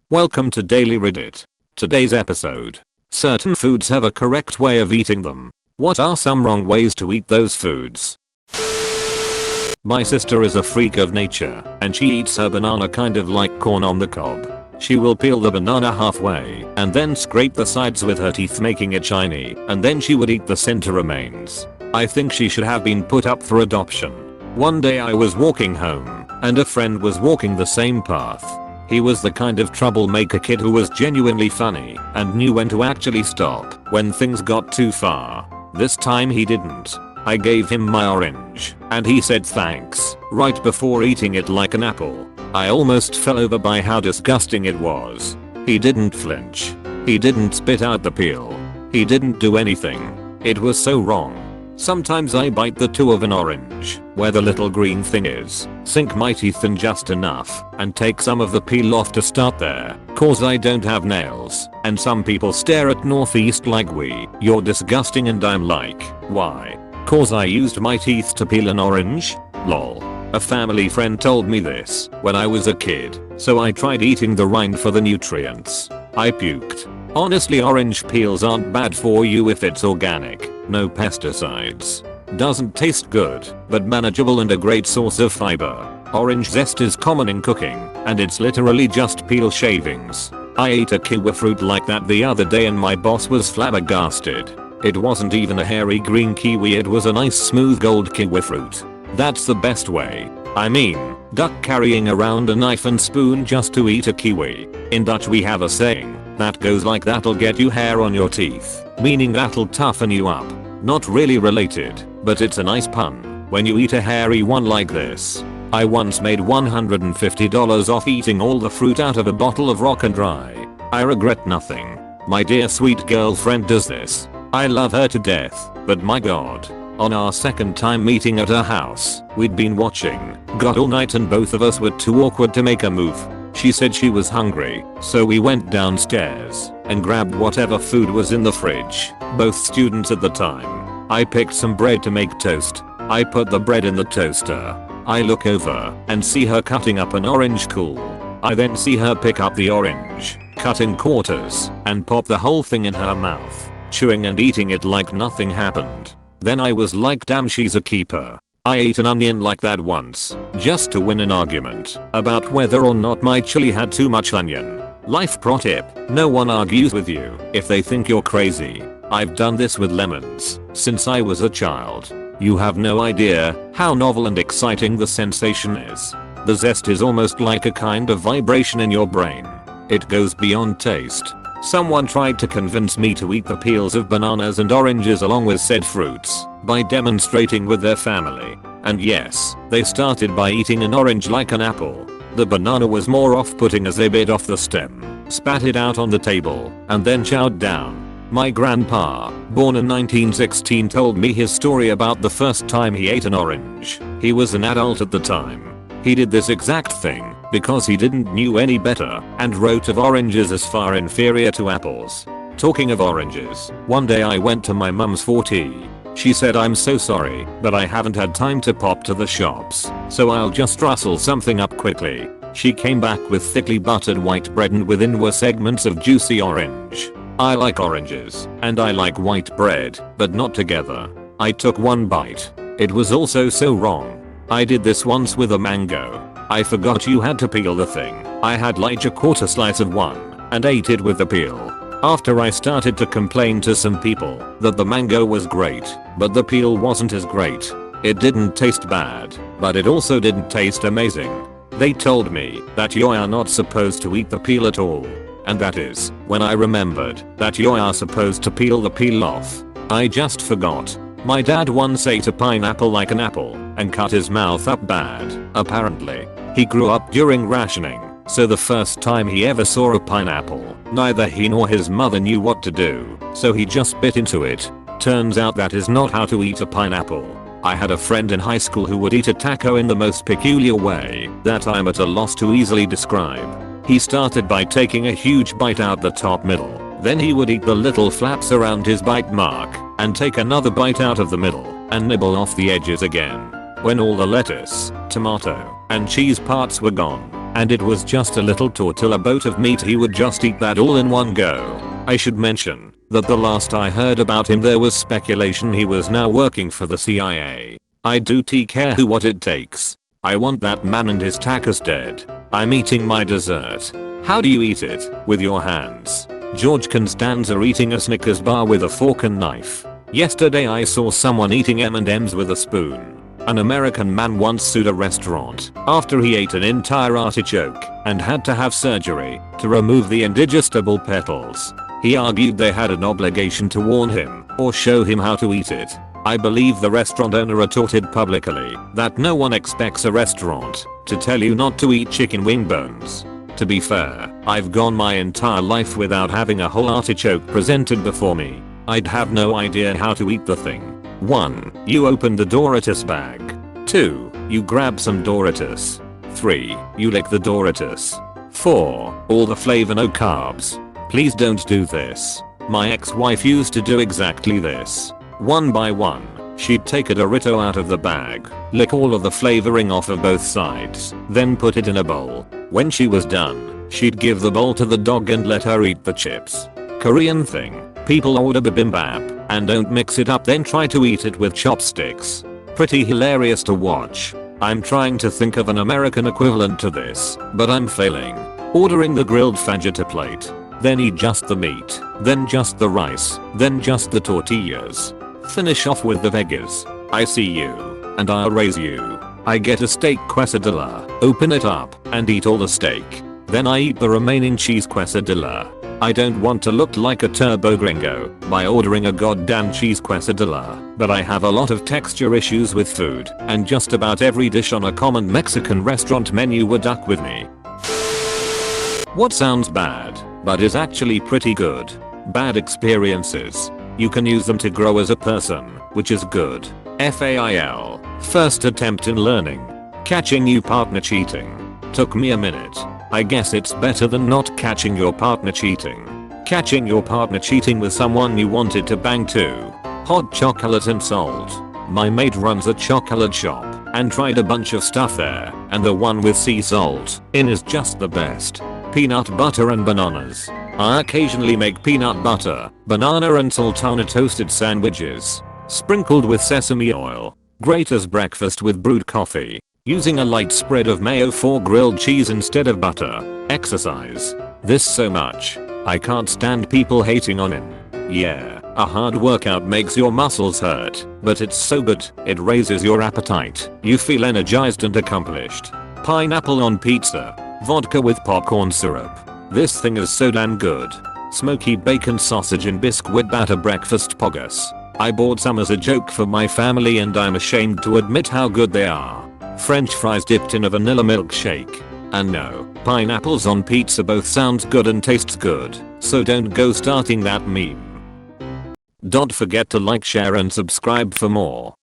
Welcome to Daily Reddit. Today's episode. Certain foods have a correct way of eating them. What are some wrong ways to eat those foods? My sister is a freak of nature, and she eats her banana kind of like corn on the cob. She will peel the banana halfway, and then scrape the sides with her teeth making it shiny, and then she would eat the center remains. I think she should have been put up for adoption. One day I was walking home, and a friend was walking the same path. He was the kind of troublemaker kid who was genuinely funny and knew when to actually stop when things got too far. This time he didn't. I gave him my orange, and he said thanks right before eating it like an apple. I almost fell over by how disgusting it was. He didn't flinch. He didn't spit out the peel. He didn't do anything. It was so wrong. Sometimes I bite the toe of an orange, where the little green thing is, sink my teeth in just enough, and take some of the peel off to start there, cause I don't have nails, and some people stare at Northeast like you're disgusting, and I'm like, why? Cause I used my teeth to peel an orange? Lol. A family friend told me this when I was a kid, so I tried eating the rind for the nutrients. I puked. Honestly, orange peels aren't bad for you if it's organic, no pesticides. Doesn't taste good, but manageable and a great source of fiber. Orange zest is common in cooking, and it's literally just peel shavings. I ate a kiwi fruit like that the other day and my boss was flabbergasted. It wasn't even a hairy green kiwi, it was a nice smooth gold kiwi fruit. That's the best way. I mean, duck carrying around a knife and spoon just to eat a kiwi. In Dutch we have a saying that goes like that'll get you hair on your teeth, meaning that'll toughen you up. Not really related, but it's a nice pun when you eat a hairy one like this. I once made $150 off eating all the fruit out of a bottle of Rock and Dry. I regret nothing. My dear sweet girlfriend does this. I love her to death, but my god. On our second time meeting at her house, we'd been watching God all night and both of us were too awkward to make a move. She said she was hungry, so we went downstairs and grabbed whatever food was in the fridge, both students at the time. I picked some bread to make toast. I put the bread in the toaster. I look over and see her cutting up an orange cool. I then see her pick up the orange, cut in quarters, and pop the whole thing in her mouth, chewing and eating it like nothing happened. Then I was like, damn, she's a keeper. I ate an onion like that once, just to win an argument about whether or not my chili had too much onion. Life pro tip: no one argues with you if they think you're crazy. I've done this with lemons since I was a child. You have no idea how novel and exciting the sensation is. The zest is almost like a kind of vibration in your brain. It goes beyond taste. Someone tried to convince me to eat the peels of bananas and oranges along with said fruits by demonstrating with their family. And yes, they started by eating an orange like an apple. The banana was more off-putting as they bit off the stem, spat it out on the table, and then chowed down. My grandpa, born in 1916, told me his story about the first time he ate an orange. He was an adult at the time. He did this exact thing because he didn't knew any better and wrote of oranges as far inferior to apples. Talking of oranges, one day I went to my mum's for tea. She said, I'm so sorry, but I haven't had time to pop to the shops, so I'll just rustle something up quickly. She came back with thickly buttered white bread and within were segments of juicy orange. I like oranges, and I like white bread, but not together. I took one bite. It was also so wrong. I did this once with a mango. I forgot you had to peel the thing. I had like a quarter slice of one and ate it with the peel. After I started to complain to some people that the mango was great, but the peel wasn't as great. It didn't taste bad, but it also didn't taste amazing. They told me that you are not supposed to eat the peel at all. And that is when I remembered that you are supposed to peel the peel off. I just forgot. My dad once ate a pineapple like an apple and cut his mouth up bad. Apparently, he grew up during rationing, so the first time he ever saw a pineapple, neither he nor his mother knew what to do, so he just bit into it. Turns out that is not how to eat a pineapple. I had a friend in high school who would eat a taco in the most peculiar way that I'm at a loss to easily describe. He started by taking a huge bite out the top middle. Then he would eat the little flaps around his bite mark and take another bite out of the middle and nibble off the edges again. When all the lettuce, tomato, and cheese parts were gone and it was just a little tortilla boat of meat. He would just eat that all in one go. I should mention that the last I heard about him there was speculation he was now working for the CIA. I do care who what it takes. I want that man and his tacos dead. I'm eating my dessert. How do you eat it? With your hands. George Constanza eating a Snickers bar with a fork and knife. Yesterday I saw someone eating M&Ms with a spoon. An American man once sued a restaurant after he ate an entire artichoke and had to have surgery to remove the indigestible petals. He argued they had an obligation to warn him or show him how to eat it. I believe the restaurant owner retorted publicly that no one expects a restaurant to tell you not to eat chicken wing bones. To be fair, I've gone my entire life without having a whole artichoke presented before me. I'd have no idea how to eat the thing. 1. You open the Doritos bag. 2. You grab some Doritos. 3. You lick the Doritos. 4. All the flavor no carbs. Please don't do this. My ex-wife used to do exactly this. One by one, she'd take a Dorito out of the bag, lick all of the flavoring off of both sides, then put it in a bowl. When she was done, she'd give the bowl to the dog and let her eat the chips. Korean thing. People order bibimbap and don't mix it up then try to eat it with chopsticks. Pretty hilarious to watch. I'm trying to think of an American equivalent to this, but I'm failing. Ordering the grilled fajita plate. Then eat just the meat, then just the rice, then just the tortillas. Finish off with the veggies. I see you, and I'll raise you. I get a steak quesadilla, open it up, and eat all the steak. Then I eat the remaining cheese quesadilla. I don't want to look like a turbo gringo by ordering a goddamn cheese quesadilla, but I have a lot of texture issues with food, and just about every dish on a common Mexican restaurant menu would duck with me. What sounds bad, but is actually pretty good. Bad experiences. You can use them to grow as a person, which is good. FAIL. First attempt in learning. Catching your partner cheating. Took me a minute. I guess it's better than not catching your partner cheating. Catching your partner cheating with someone you wanted to bang too. Hot chocolate and salt. My mate runs a chocolate shop and tried a bunch of stuff there, and the one with sea salt in is just the best. Peanut butter and bananas. I occasionally make peanut butter, banana and sultana toasted sandwiches, sprinkled with sesame oil. Great as breakfast with brewed coffee. Using a light spread of mayo for grilled cheese instead of butter. Exercise. This so much. I can't stand people hating on him. Yeah, a hard workout makes your muscles hurt, but it's so good, it raises your appetite. You feel energized and accomplished. Pineapple on pizza. Vodka with popcorn syrup. This thing is so damn good. Smoky bacon sausage and biscuit batter breakfast poggers. I bought some as a joke for my family and I'm ashamed to admit how good they are. French fries dipped in a vanilla milkshake. And no, pineapples on pizza both sounds good and tastes good, so don't go starting that meme. Don't forget to like, share and subscribe for more.